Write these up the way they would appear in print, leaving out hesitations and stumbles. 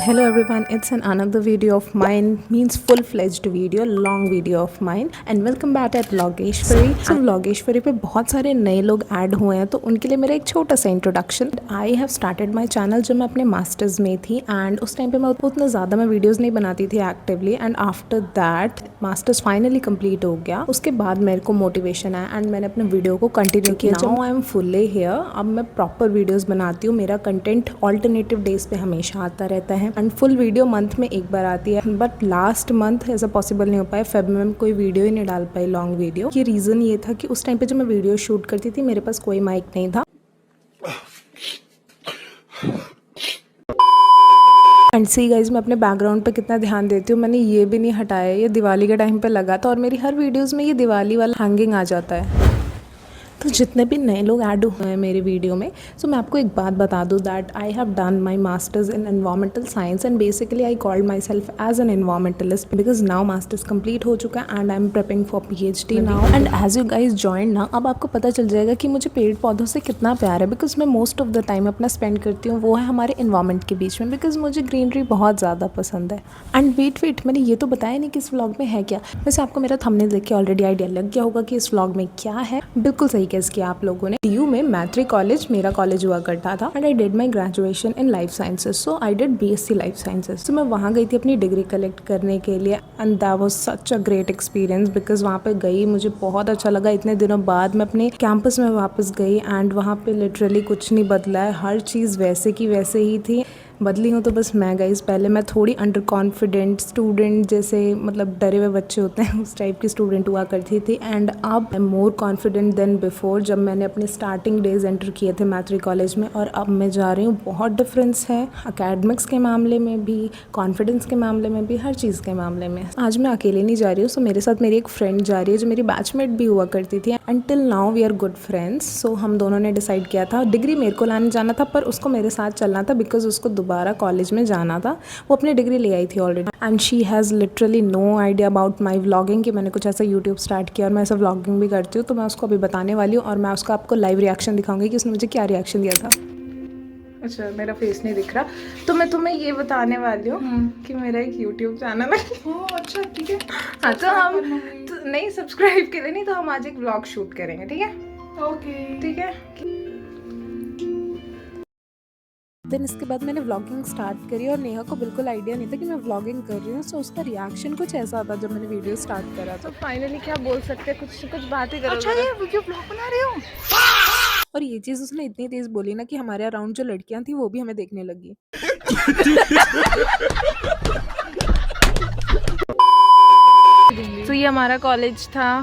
hello everyone, it's an another video of mine, means full-fledged video, long video of mine and welcome back at Vlogeshwari। so Vlogeshwari पे बहुत सारे नए लोग add हुए हैं तो उनके लिए मेरा एक छोटा सा introduction. I have started my channel जब मैं अपने मास्टर्स में थी एंड उस टाइम पे मैं उतना ज़्यादा मैं वीडियोस नहीं बनाती थी actively and after that masters finally complete हो गया। उसके बाद मेरे को मोटिवेशन आया एंड मैंने अपने वीडियो को कंटिन्यू किया। Now I am fully here, अब मैं प्रॉपर वीडियोस बनाती हूँ। मेरा कंटेंट ऑल्टरनेटिव डेज पे हमेशा आता रहता है एंड फुल वीडियो मंथ में एक बार आती है, बट लास्ट मंथ ऐसा पॉसिबल नहीं हो पाया। फेब में कोई वीडियो ही नहीं डाल पाई लॉन्ग वीडियो। ये रीज़न ये था कि उस टाइम पे जब मैं वीडियो शूट करती थी मेरे पास कोई माइक नहीं था एंड सी गाइज मैं अपने बैकग्राउंड पे कितना ध्यान देती हूँ, मैंने ये भी नहीं हटाया। ये दिवाली के टाइम पे लगा था और मेरी हर वीडियोस में ये दिवाली वाला हैंगिंग आ जाता है। तो जितने भी नए लोग ऐड हुए हैं मेरे वीडियो में, सो मैं आपको एक बात बता दूँ that I have done my masters in environmental science and basically I called myself as an environmentalist because now masters complete हो चुका है and I am prepping for PhD now. And as you guys join ना, अब आपको पता चल जाएगा कि मुझे पेड़ पौधों से कितना प्यार है बिकॉज मैं मोस्ट ऑफ द टाइम अपना स्पेंड करती हूँ वो है हमारे इन्वायरमेंट के बीच में बिकॉज मुझे ग्रीनरी बहुत ज़्यादा पसंद है। एंड वेट मैंने ये तो बताया नहीं कि इस व्लॉग में है क्या। वैसे आपको मेरा थंबनेल देख के ऑलरेडी आइडिया लग गया होगा कि इस व्लॉग में क्या है। बिल्कुल सही गेस किया आप लोगों ने। DU में मैत्री कॉलेज मेरा कॉलेज हुआ करता था and I did my graduation in life sciences. So I did BSc life sciences. तो मैं वहाँ गई थी अपनी डिग्री कलेक्ट करने के लिए and that was such a great experience because वहाँ पे गई, मुझे बहुत अच्छा लगा। इतने दिनों बाद मैं अपने कैंपस में वापस गई एंड वहाँ पे लिटरली कुछ नहीं बदला है, हर चीज़ वैसे की वैसे ही थी। बदली हूँ तो बस मैं गाइस, पहले मैं थोड़ी अंडर कॉन्फिडेंट स्टूडेंट जैसे मतलब डरे हुए बच्चे होते हैं उस टाइप की स्टूडेंट हुआ करती थी एंड अब I am more confident than before जब मैंने अपने स्टार्टिंग डेज एंटर किए थे मैत्री कॉलेज में। और अब मैं जा रही हूँ, बहुत डिफरेंस है अकेडमिक्स के मामले में भी, कॉन्फिडेंस के मामले में भी, हर चीज़ के मामले में। आज मैं अकेले नहीं जा रही हूँ, सो मेरे साथ मेरी एक फ्रेंड जा रही है जो मेरी बैचमेट भी हुआ करती थी and till now we are good friends. So हम दोनों ने डिसाइड किया था, डिग्री मेरे को लाने जाना था पर उसको मेरे साथ चलना था बिकॉज उसको दोबारा कॉलेज में जाना था। वो अपनी डिग्री ले आई थी already and she has literally no idea about my vlogging कि मैंने कुछ ऐसा यूट्यूब स्टार्ट किया और मैं ऐसा व्लॉगिंग भी करती हूँ। तो मैं उसको अभी बताने वाली हूँ और मैं उसका आपको लाइव रिएक्शन दिखाऊंगी कि उसने मुझे क्या रिएक्शन दिया था। अच्छा मेरा फेस नहीं दिख रहा तो मैं तुम्हें ये बताने वाली हूँ कि मेरा एक यूट्यूब चैनल है। अच्छा ठीक है। हाँ तो हम तो नहीं सब्सक्राइब के लिए नहीं, तो हम आज एक व्लॉग शूट करेंगे, ठीक है? ओके ठीक है। देन इसके बाद मैंने व्लॉगिंग स्टार्ट करी और नेहा को बिल्कुल आइडिया नहीं था कि मैं व्लॉगिंग कर रही हूँ। सो उसका रिएक्शन कुछ ऐसा था जब मैंने वीडियो स्टार्ट करा। तो फाइनली क्या बोल सकते हैं, कुछ बात ही करो। अच्छा ये वीडियो व्लॉग बना रही हूँ। और ये चीज़ उसने इतनी तेज बोली ना कि हमारे अराउंड जो लड़कियां थी वो भी हमें देखने लगी। तो ये हमारा कॉलेज था,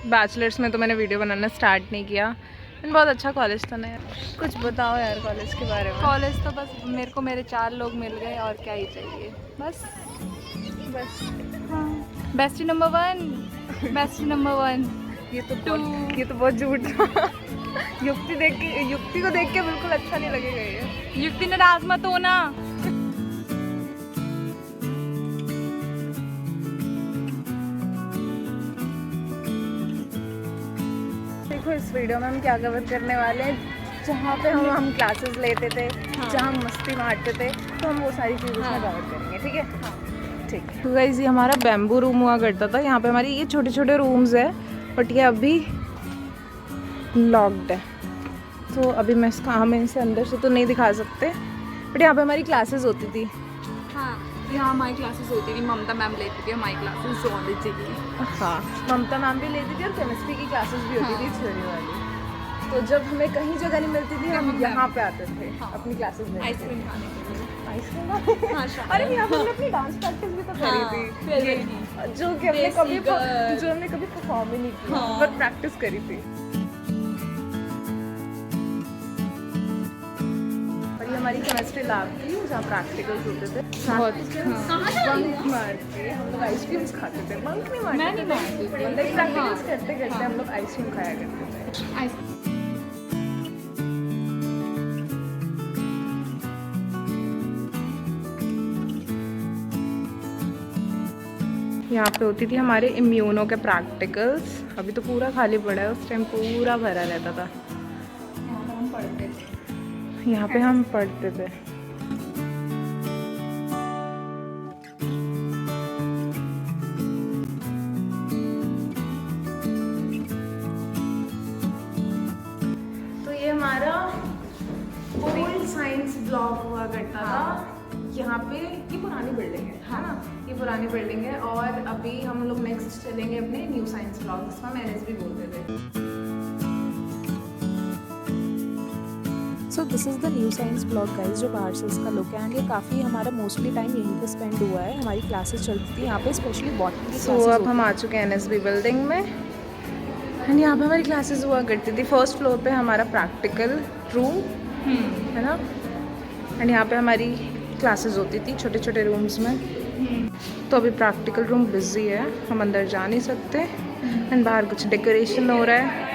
बैचलर्स में तो मैंने वीडियो बनाना स्टार्ट नहीं किया। बहुत अच्छा कॉलेज था ना यार। कुछ बताओ यार कॉलेज के बारे में। कॉलेज तो बस मेरे को मेरे 4 लोग मिल गए और क्या ही चाहिए, बस हाँ। Best number 1, best number 1। ये तो बहुत झूठ था। युक्ति को देख के बिल्कुल अच्छा नहीं लगेगा ये। युक्ति नाराज मत हो ना। देखो इस वीडियो में हम क्या कवर करने वाले हैं, जहाँ पे हम क्लासेस लेते थे, जहाँ हम मस्ती मारते थे, तो हम वो सारी चीज़ें उसमें कवर करेंगे, ठीक है? ठीक है। तो गाइस ये हमारा बैम्बू रूम हुआ करता था। यहाँ पे हमारी ये छोटे छोटे रूम्स है बट ये अभी लॉक्ड है। तो अभी मैं इसका हमें इसे अंदर से तो नहीं दिखा सकते बट यहाँ पे हमारी क्लासेस होती थी। हाँ यहाँ हमारी क्लासेस होती थी, ममता मैम लेती थी हमारी क्लासेस जोलॉजी की। हाँ ममता मैम भी लेती थी और केमिस्ट्री की क्लासेस भी होती थी थ्योरी वाली। तो जब हमें कहीं जगह नहीं मिलती थी हम यहाँ पे आते थे अपनी क्लासेस में आइसक्रीम खाने के लिए। आइसक्रीम अरे यहाँ पे हमने अपनी डांस प्रैक्टिस भी तो करी थी, जो हमने कभी परफॉर्म ही नहीं किया बट प्रैक्टिस करी थी। हमारी केमिस्ट्री लैब थी जहाँ प्रैक्टिकल्स होते थे। बंक मार के हम लोग आइसक्रीम्स खाते थे। बंक नहीं मारते थे, प्रैक्टिकल्स करते करते हम लोग आइसक्रीम खाया करते थे। यहाँ पे होती थी हमारे इम्यूनो के प्रैक्टिकल्स। अभी तो पूरा खाली पड़ा है, उस टाइम पूरा भरा रहता था। यहाँ पे हम पढ़ते थे। यहाँ पे ये पुरानी बिल्डिंग है ना, ये पुरानी बिल्डिंग है। और अभी हम लोग नेक्स्ट चलेंगे अपने न्यू साइंस ब्लॉक, जिसको हम NSB बोलते थे। So this is the new science block guys, जो बाहर से इसका लुक है। एंड ये काफ़ी हमारा मोस्टली टाइम यहीं पे स्पेंड हुआ है, हमारी क्लासेस चलती थी यहाँ पे, स्पेशली बॉटनी की। सो अब हम आ चुके हैं NSB बिल्डिंग में एंड यहाँ पे हमारी क्लासेस हुआ करती थी। फर्स्ट फ्लोर पे हमारा प्रैक्टिकल रूम है ना, एंड यहाँ पे हमारी क्लासेस होती थी छोटे छोटे रूम्स में। तो अभी प्रैक्टिकल रूम बिजी है, हम अंदर जा नहीं सकते एंड बाहर कुछ डेकोरेशन हो रहा है,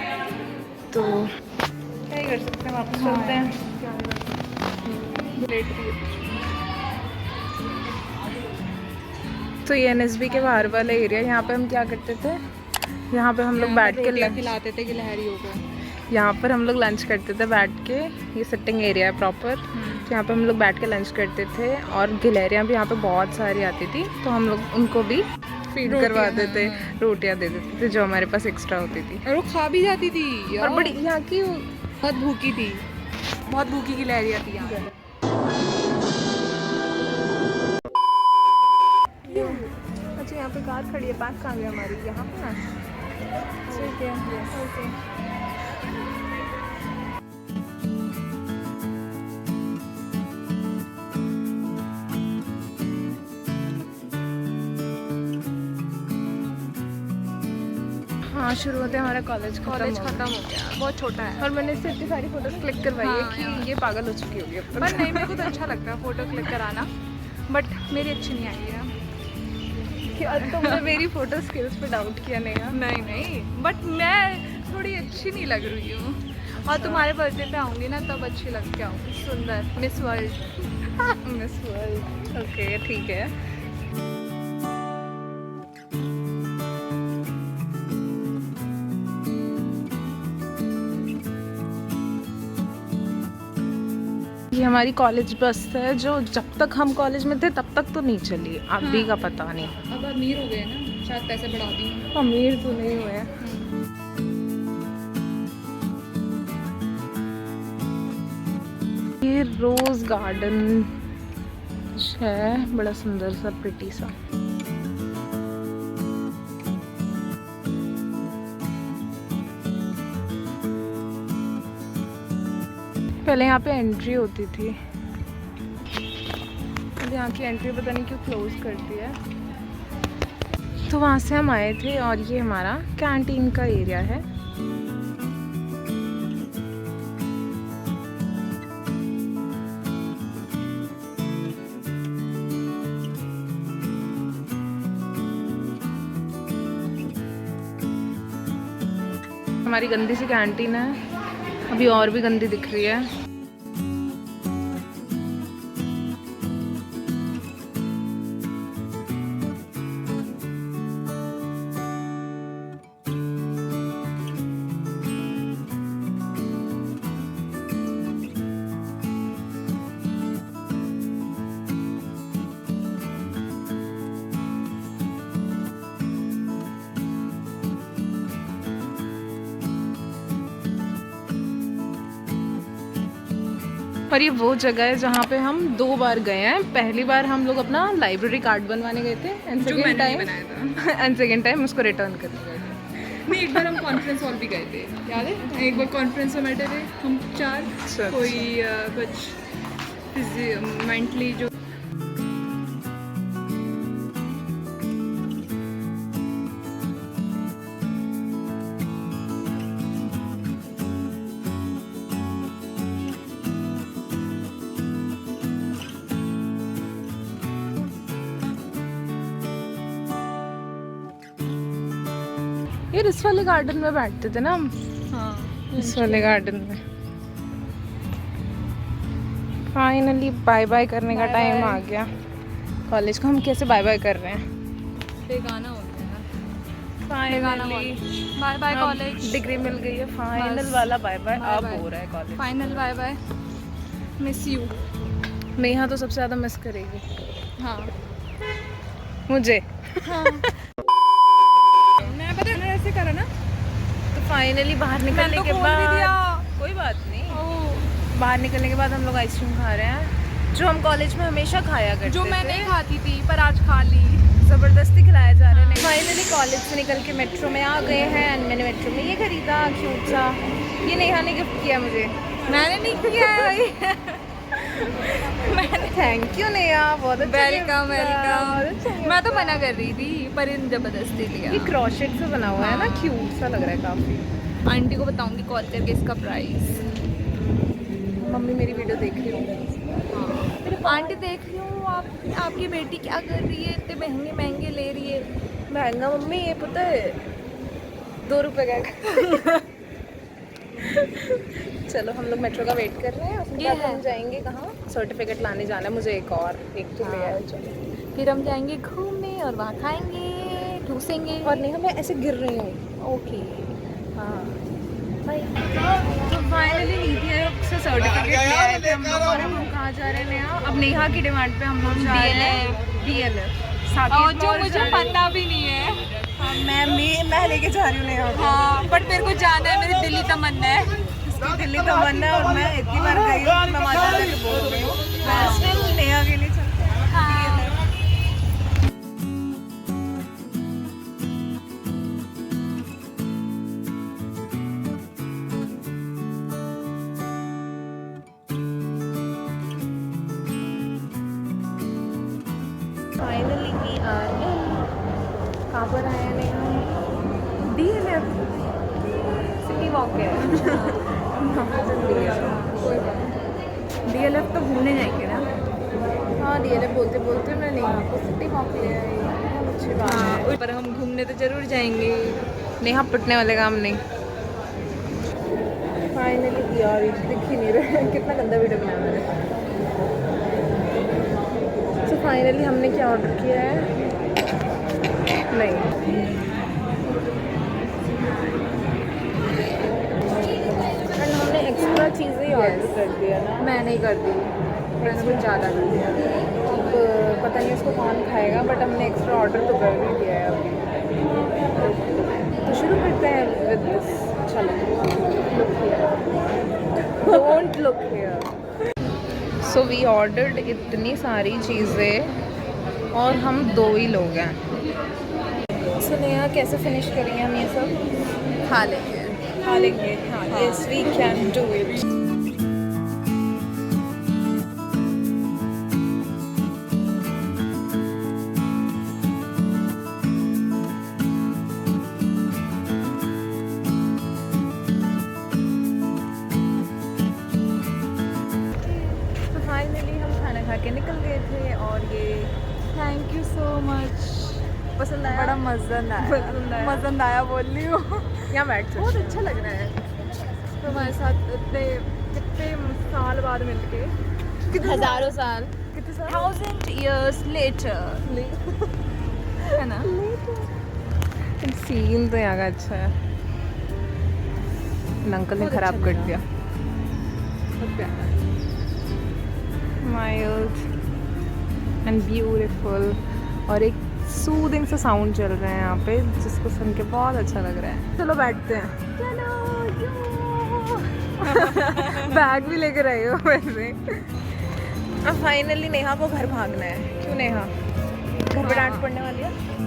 तो क्या ही कर सकते हैं, वापस चलते हैं। तो ये NSB के बाहर वाला एरिया, यहाँ पे हम क्या करते थे, यहाँ पे हम लोग बैठ के लंच खिलाते थे गिलहरियों को। यहाँ पर हम लोग लंच करते थे बैठ के, ये सिटिंग एरिया है प्रॉपर, तो यहाँ पे हम लोग बैठ के लंच करते थे। और गिलहरियाँ भी यहाँ पे बहुत सारी आती थी, तो हम लोग उनको भी फीड करवाते थे, रोटियाँ दे देते थे जो हमारे पास एक्स्ट्रा होती थी। और वो खा भी जाती थी और बड़ी यहाँ की बहुत भूखी थी, बहुत भूखी गिलहरियाँ थी यहाँ। अच्छा यहाँ पे कार खड़ी है, पार्क कहाँ गई हमारी, यहाँ पे ना, ठीक है, ओके। हाँ, शुरू होते हमारा कॉलेज खत्म हो गया, बहुत छोटा है। और मैंने इससे इतनी सारी फोटोज क्लिक करवाई है हाँ, कि ये पागल हो चुकी होगी अब तक। पर नहीं, मेरे को तो अच्छा लगता है फ़ोटो क्लिक कराना, बट मेरी अच्छी नहीं आई है। कि अब तुमने मेरी फोटो स्किल्स पे डाउट किया नहीं? नहीं, बट मैं थोड़ी अच्छी नहीं लग रही हूँ। और तुम्हारे बर्थडे पे आऊँगी ना, तब अच्छी लग के आऊँगी, सुंदर miss world. Miss world, okay ठीक है। ये हमारी कॉलेज बस है, जो जब तक हम कॉलेज में थे तब तक तो नहीं चली, अभी का पता नहीं। अब अमीर हो गए ना, शायद पैसे बढ़ा दिए। अमीर तो नहीं हुए। ये रोज गार्डन है, बड़ा सुंदर सा, प्रिटी सा। पहले यहाँ पे एंट्री होती थी, यहाँ की एंट्री पता नहीं क्यों क्लोज कर दिया है। तो वहाँ से हम आए थे और ये हमारा कैंटीन का एरिया है। हमारी गंदी सी कैंटीन है, अभी और भी गंदी दिख रही है। और ये वो जगह है जहाँ पे हम 2 बार गए हैं। पहली बार हम लोग अपना लाइब्रेरी कार्ड बनवाने गए थे, एंड सेकेंड टाइम उसको रिटर्न करने गए थे। नहीं, एक बार हम कॉन्फ्रेंस हॉल भी गए थे, याद है? एक बार कॉन्फ्रेंस में बैठे थे हम 4, कोई कुछ मेंटली जो यार इस वाले गार्डन में बैठते थे ना हम। हाँ, इस वाले गार्डन में। फाइनली बाय बाय करने का टाइम आ गया कॉलेज को। हम कैसे बाय बाय कर रहे हैं? बेगाना हो गया। Finally bye bye college, degree मिल गई है। फाइनल वाला बाय बाय अब हो रहा है college. Final bye bye, miss you. Neha तो सबसे ज़्यादा मिस करेगी हाँ मुझे। हाँ मैं पता है ऐसे करा ना, तो फाइनली बाहर निकलने के बाद कोई बात नहीं, बाहर निकलने के बाद हम लोग आइसक्रीम खा रहे हैं जो हम कॉलेज में हमेशा खाया करते जो मैं थे। नहीं खाती थी पर आज खा ली। ज़बरदस्ती खिलाया जा रहे हैं। फाइनली कॉलेज से निकल के मेट्रो में आ गए हैं एंड मैंने मेट्रो में ये खरीदा क्यूट सा। ये नेहा ने गिफ्ट किया मुझे। मैंने नहीं किया है भाई। थैंक यू नेहा, बहुत अच्छा वेलकम gift था, बहुत अच्छा वेलकम। gift मैं तो था। मना कर रही थी पर इन जबरदस्ती लिया। ये क्रॉशेट से बना हुआ है ना, क्यूट सा लग रहा है काफ़ी। आंटी को बताऊंगी कॉल करके इसका प्राइस। मम्मी मेरी वीडियो देख रही होंगी। आंटी देख रही हूँ आपकी बेटी क्या कर रही है, इतने महंगे महंगे ले रही है। महंगा मम्मी, ये पता है 2 रुपए का। चलो हम लोग मेट्रो का वेट कर रहे हैं, उसके ये बाद है। हम जाएंगे कहाँ, सर्टिफिकेट लाने जाना है मुझे। एक तो ले आया चलो। फिर हम जाएंगे घूमने और वहाँ खाएंगे ठूसेंगे। और नहीं मैं ऐसे गिर रही हूँ। ओके हाँ तो फाइनली नीति आयोग से सर्टिफिकेट ले आए थे हम लोग। और हम कहाँ जा रहे हैं नया? अब नेहा की डिमांड पे हम लोग जा रहे हैं DLF। और जो मुझे पता भी नहीं है। मैं लेके जा रही हूँ नेहा को। हाँ बट मेरे को जाना है, मेरी दिल्ली तमन्ना है। इसकी दिल्ली तमन्ना है और मैं इतनी बार गई हूँ कि मैं माता से बोल रही हूँ। मैं still नेहा के लिए चलते हैं। Finally we are in. कहाँ पर आए हैं नेहा? DLF सिटी वॉक है। DLF तो घूमने जाएंगे ना। हाँ DLF बोलते बोलते मैं नेहा को सिटी वॉक ले आई। बहुत अच्छी बात है। पर हम घूमने तो जरूर जाएंगे। नेहा पिटने वाले काम नहीं। फाइनली यार दिख ही नहीं रहे। कितना गंदा वीडियो बनाया मैंने। तो फाइनली हमने क्या ऑर्डर किया है? नहीं एंड हमने एक्स्ट्रा चीज़ें ही ऑर्डर कर दिया ना। मैं नहीं करती, मैंने कुछ ज़्यादा कर दिया। अब पता नहीं उसको कौन खाएगा बट हमने एक्स्ट्रा ऑर्डर तो कर ही दिया है अभी। तो शुरू करते हैं विद दिस। चलो look here, don't look here. So we ordered इतनी सारी चीज़ें और हम 2 ही लोग हैं। सो नेहा कैसे फिनिश करेंगे हम ये सब? खा लेंगे। खा लेंगे। हाँ yes we can do it. तो फाइनली हम खाना खा के निकल गए थे और ये थैंक यू सो मच। पसंद आया। बड़ा मज़ा आया। मज़ा आया बोल रही हूँ। यहाँ बैठ सकते बहुत हैं। अच्छा लग रहा है तुम्हारे साथ इतने कितने साल बाद मिलके। हज़ारों साल। कितने साल? 1000 years later है ना। सीन तो यहाँ का अच्छा है। अंकल ने बहुत खराब अच्छा कर लगा। दिया। बहुत प्यारा। माइल्ड एंड ब्यूटीफुल और एक सूदिंग सा साउंड चल रहा है यहाँ पे जिसको सुन के बहुत अच्छा लग रहा है। चलो बैठते हैं। बैग भी लेकर आए हो वैसे। अब फाइनली नेहा को घर भागना है। क्यों नेहा? घर पे डांट पड़ने वाली है।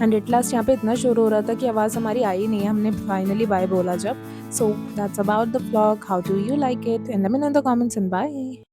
एंड एट लास्ट यहाँ पे इतना शोर हो रहा था कि आवाज़ हमारी आई नहीं है। हमने फाइनली बाय बोला जब। So that's about the vlog. How do you like it? And let me know in the comments and bye.